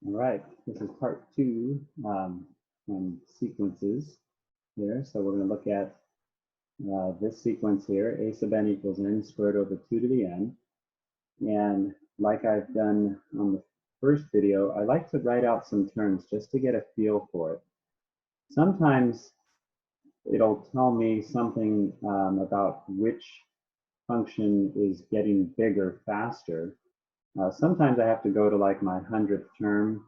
All right, this is part 2 on sequences here. So we're going to look at this sequence here, a sub n equals n squared over 2 to the n. And like I've done on the first video, I like to write out some terms just to get a feel for it. Sometimes it'll tell me something about which function is getting bigger faster. Sometimes I have to go to like my 100th term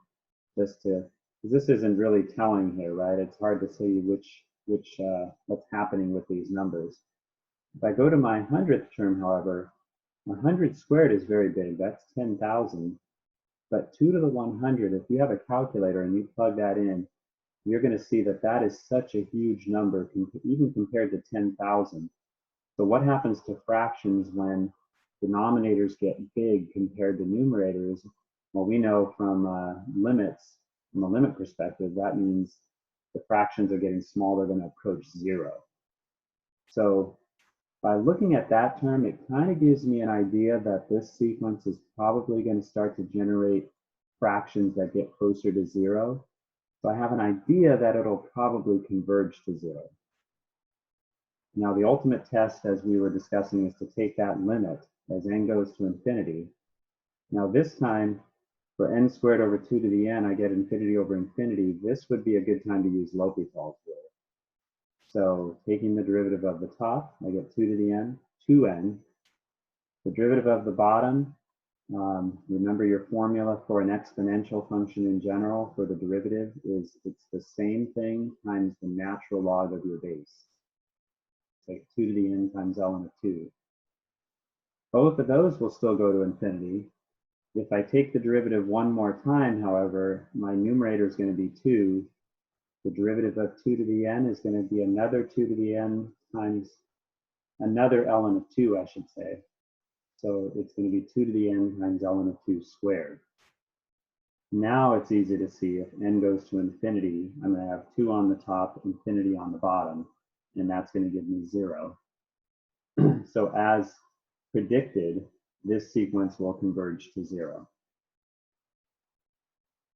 just to, because this isn't really telling here, right? It's hard to see what's happening with these numbers. If I go to my 100th term, however, 100 squared is very big. That's 10,000. But 2 to the 100, if you have a calculator and you plug that in, you're going to see that that is such a huge number, even compared to 10,000. So what happens to fractions when denominators get big compared to numerators? Well, we know from limits, from a limit perspective, that means the fractions are getting smaller, they're going to approach 0. So by looking at that term, it kind of gives me an idea that this sequence is probably going to start to generate fractions that get closer to 0. So I have an idea that it'll probably converge to 0. Now, the ultimate test, as we were discussing, is to take that limit as n goes to infinity. Now, this time, for n squared over 2 to the n, I get infinity over infinity. This would be a good time to use L'Hopital's rule. So taking the derivative of the top, I get 2 to the n, 2n. The derivative of the bottom, remember your formula for an exponential function in general for the derivative is it's the same thing times the natural log of your base. Like 2 to the n times ln of 2. Both of those will still go to infinity. If I take the derivative one more time, however, my numerator is going to be 2. The derivative of 2 to the n is going to be another 2 to the n times another ln of 2, I should say. So it's going to be 2 to the n times ln of 2 squared. Now it's easy to see if n goes to infinity, I'm going to have 2 on the top, infinity on the bottom, and that's going to give me 0. So as predicted, this sequence will converge to 0.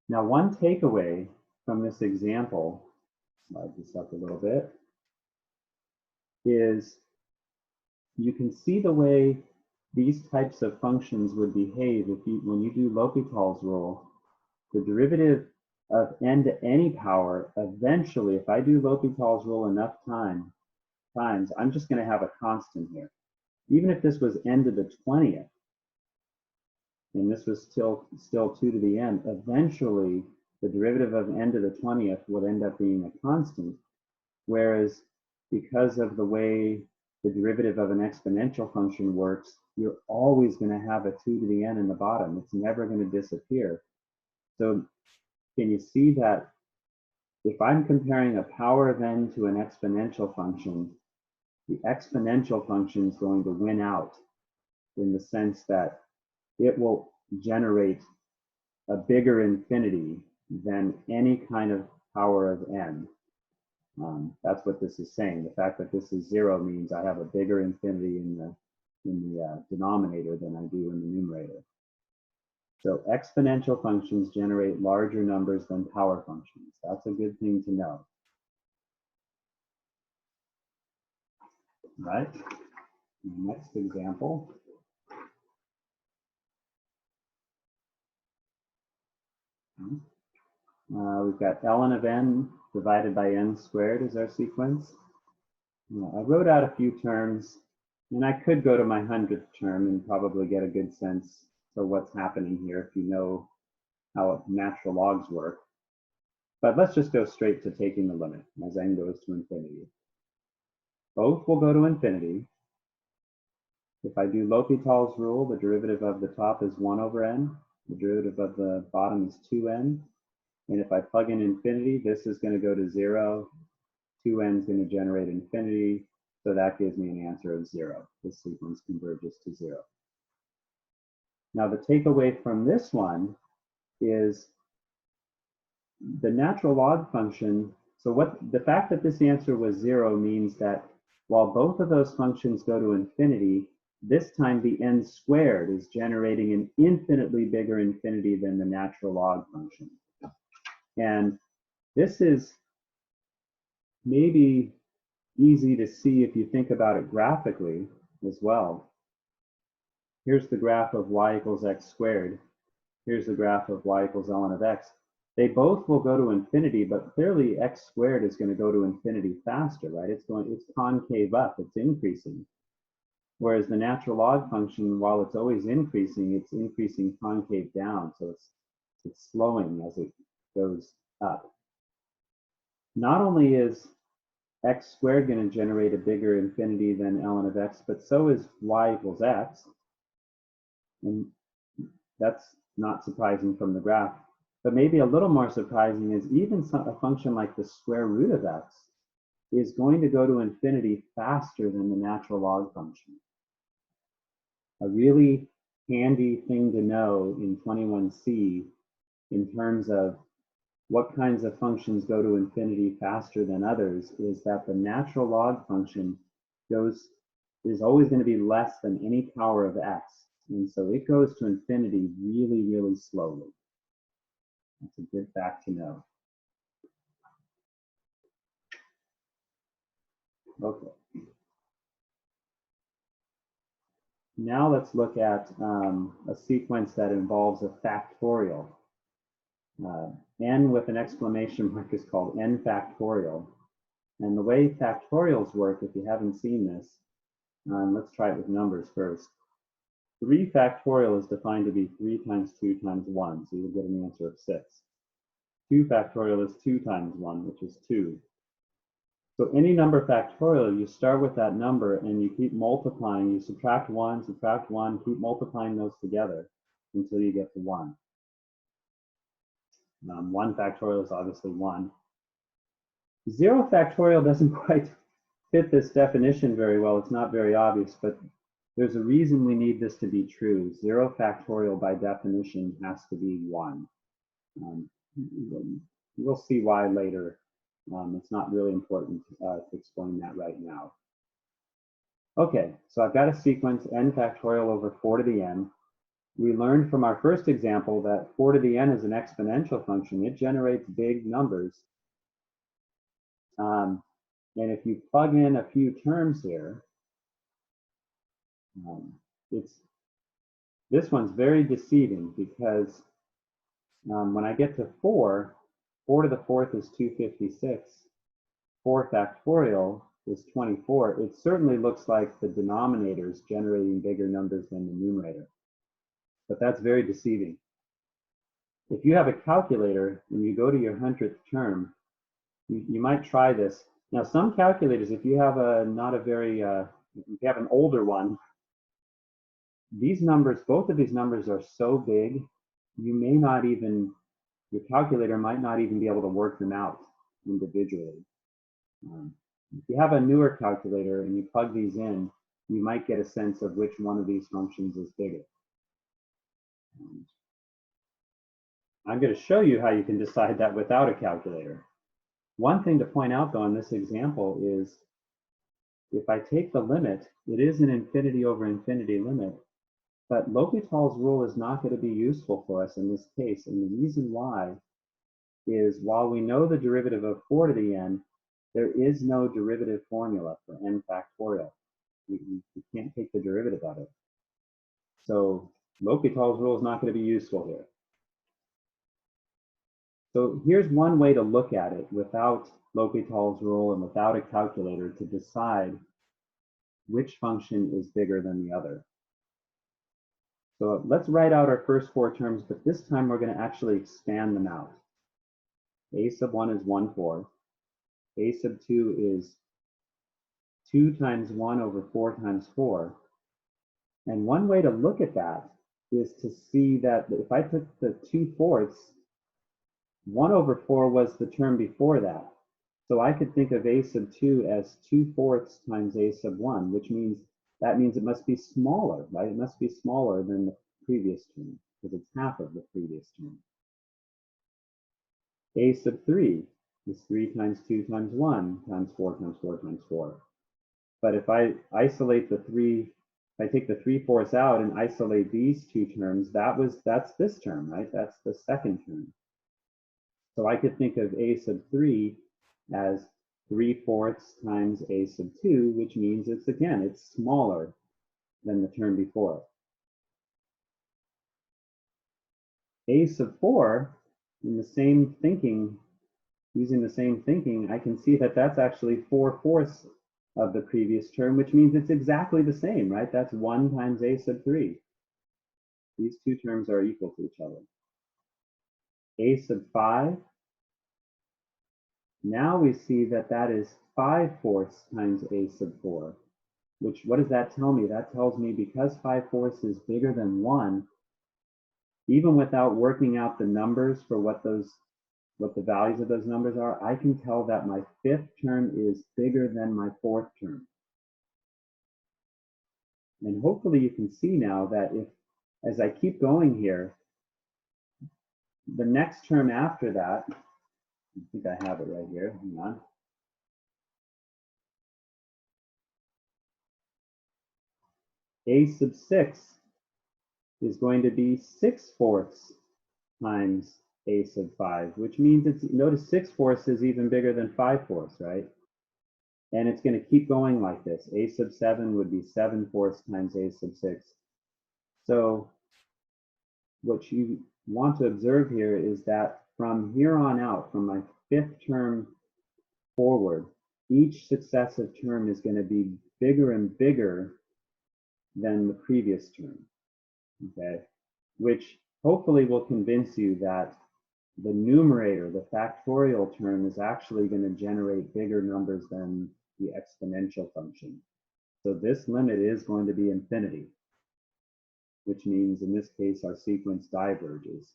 Now, one takeaway from this example, slide this up a little bit, is you can see the way these types of functions would behave when you do L'Hopital's rule. The derivative of n to any power, eventually, if I do L'Hopital's rule enough times, I'm just going to have a constant here. Even if this was n to the 20th, and this was still 2 to the n, eventually the derivative of n to the 20th would end up being a constant, whereas because of the way the derivative of an exponential function works, you're always going to have a 2 to the n in the bottom. It's never going to disappear. So can you see that if I'm comparing a power of n to an exponential function, the exponential function is going to win out in the sense that it will generate a bigger infinity than any kind of power of n. That's what this is saying. The fact that this is 0 means I have a bigger infinity in the denominator than I do in the numerator. So exponential functions generate larger numbers than power functions. That's a good thing to know. Right? Next example. We've got ln of n divided by n squared as our sequence. I wrote out a few terms, and I could go to my 100th term and probably get a good sense for what's happening here if you know how natural logs work. But let's just go straight to taking the limit as n goes to infinity. Both will go to infinity. If I do L'Hopital's rule, the derivative of the top is 1 over n. The derivative of the bottom is 2n. And if I plug in infinity, this is going to go to 0. 2n is going to generate infinity. So that gives me an answer of 0. This sequence converges to 0. Now the takeaway from this one is the natural log function. So the fact that this answer was 0 means that while both of those functions go to infinity, this time the n squared is generating an infinitely bigger infinity than the natural log function. And this is maybe easy to see if you think about it graphically as well. Here's the graph of y equals x squared. Here's the graph of y equals ln of x. They both will go to infinity, but clearly x squared is going to go to infinity faster, right? It's concave up, it's increasing. Whereas the natural log function, while it's always increasing, it's increasing concave down, so it's slowing as it goes up. Not only is x squared going to generate a bigger infinity than ln of x, but so is y equals x. And that's not surprising from the graph. But maybe a little more surprising is even a function like the square root of x is going to go to infinity faster than the natural log function. A really handy thing to know in 21C in terms of what kinds of functions go to infinity faster than others is that the natural log function is always going to be less than any power of x. And so it goes to infinity really, really slowly. That's a good fact to know. Okay. Now let's look at a sequence that involves a factorial. N with an exclamation mark is called n factorial. And the way factorials work, if you haven't seen this, let's try it with numbers first. 3 factorial is defined to be 3 times 2 times 1, so you'll get an answer of 6. 2 factorial is 2 times 1, which is 2. So any number factorial, you start with that number and you keep multiplying. You subtract 1, keep multiplying those together until you get to 1. 1 factorial is obviously 1. 0 factorial doesn't quite fit this definition very well. It's not very obvious, but there's a reason we need this to be true. 0 factorial by definition has to be 1. We'll see why later. It's not really important to explain that right now. Okay, so I've got a sequence n factorial over 4 to the n. We learned from our first example that 4 to the n is an exponential function. It generates big numbers. And if you plug in a few terms here, this one's very deceiving because when I get to 4 to the 4th is 256. 4 factorial is 24. It certainly looks like the denominator is generating bigger numbers than the numerator. But that's very deceiving. If you have a calculator and you go to your 100th term, you might try this. Now, some calculators, if you have if you have an older one, these numbers, both of these numbers are so big, your calculator might not even be able to work them out individually. If you have a newer calculator and you plug these in, you might get a sense of which one of these functions is bigger. I'm going to show you how you can decide that without a calculator. One thing to point out, though, in this example is if I take the limit, it is an infinity over infinity limit, but L'Hopital's rule is not going to be useful for us in this case. And the reason why is while we know the derivative of 4 to the n, there is no derivative formula for n factorial. We can't take the derivative of it. So L'Hopital's rule is not going to be useful here. So here's one way to look at it without L'Hopital's rule and without a calculator to decide which function is bigger than the other. So let's write out our first 4 terms, but this time we're going to actually expand them out. A sub 1 is 1/4. A sub 2 is 2 times 1 over 4 times 4. And one way to look at that is to see that if I took the 2/4, 1 over 4 was the term before that. So I could think of a sub 2 as 2/4 times a sub 1, which means it must be smaller, right? It must be smaller than the previous term because it's half of the previous term. A sub 3 is 3 times 2 times 1 times 4 times 4 times 4. But if I isolate the 3 if I take the 3/4 out and isolate these two terms, that's this term, right? That's the second term. So I could think of a sub 3 as 3/4 times a sub 2, which means it's smaller than the term before. A sub 4, in the same thinking, using the same thinking, I can see that that's actually 4/4 of the previous term, which means it's exactly the same, right? That's 1 times a sub 3. These two terms are equal to each other. A sub 5, now we see that that is 5/4 times a sub 4, which, what does that tell me? That tells me because 5/4 is bigger than 1, even without working out the numbers for what the values of those numbers are, I can tell that my fifth term is bigger than my fourth term. And hopefully you can see now that as I keep going here, the next term after that, I think I have it right here, hang on. A sub 6 is going to be 6/4 times a sub 5, which means notice 6/4 is even bigger than 5/4, right? And it's going to keep going like this. A sub 7 would be 7/4 times a sub 6. So what you want to observe here is that from here on out, from my fifth term forward, each successive term is going to be bigger and bigger than the previous term, okay? Which hopefully will convince you that the numerator, the factorial term, is actually going to generate bigger numbers than the exponential function. So this limit is going to be infinity, which means in this case our sequence diverges.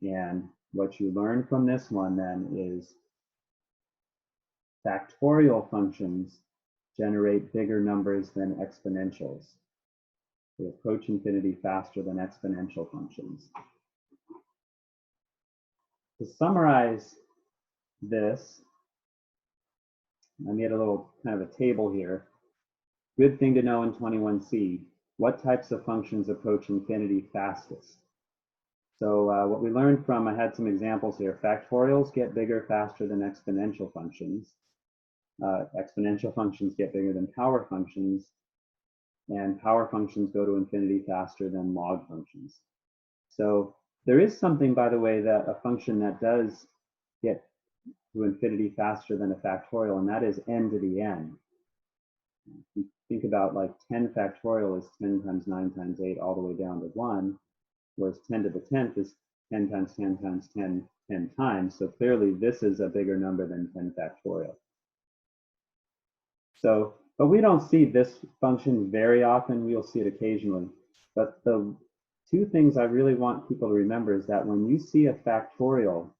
And what you learn from this one then is factorial functions generate bigger numbers than exponentials. They approach infinity faster than exponential functions. To summarize this, I made a little kind of a table here. Good thing to know in 21C, what types of functions approach infinity fastest? So what we learned from, I had some examples here. Factorials get bigger faster than exponential functions. Exponential functions get bigger than power functions, and power functions go to infinity faster than log functions. So there is something, by the way, that a function that does get to infinity faster than a factorial, and that is n to the n. If you think about like 10 factorial is 10 times 9 times 8 all the way down to 1, whereas 10 to the 10th is 10 times 10 times 10, 10 times. So clearly this is a bigger number than 10 factorial. So, but we don't see this function very often. We'll see it occasionally. But the two things I really want people to remember is that when you see a factorial,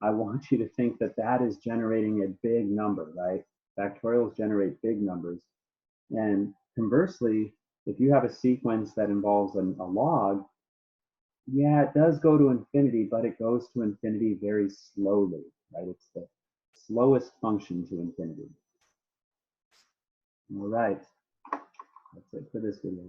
I want you to think that that is generating a big number, right? Factorials generate big numbers. And conversely, if you have a sequence that involves a log, yeah, it does go to infinity, but it goes to infinity very slowly, right? It's the slowest function to infinity. All right, that's it for this video.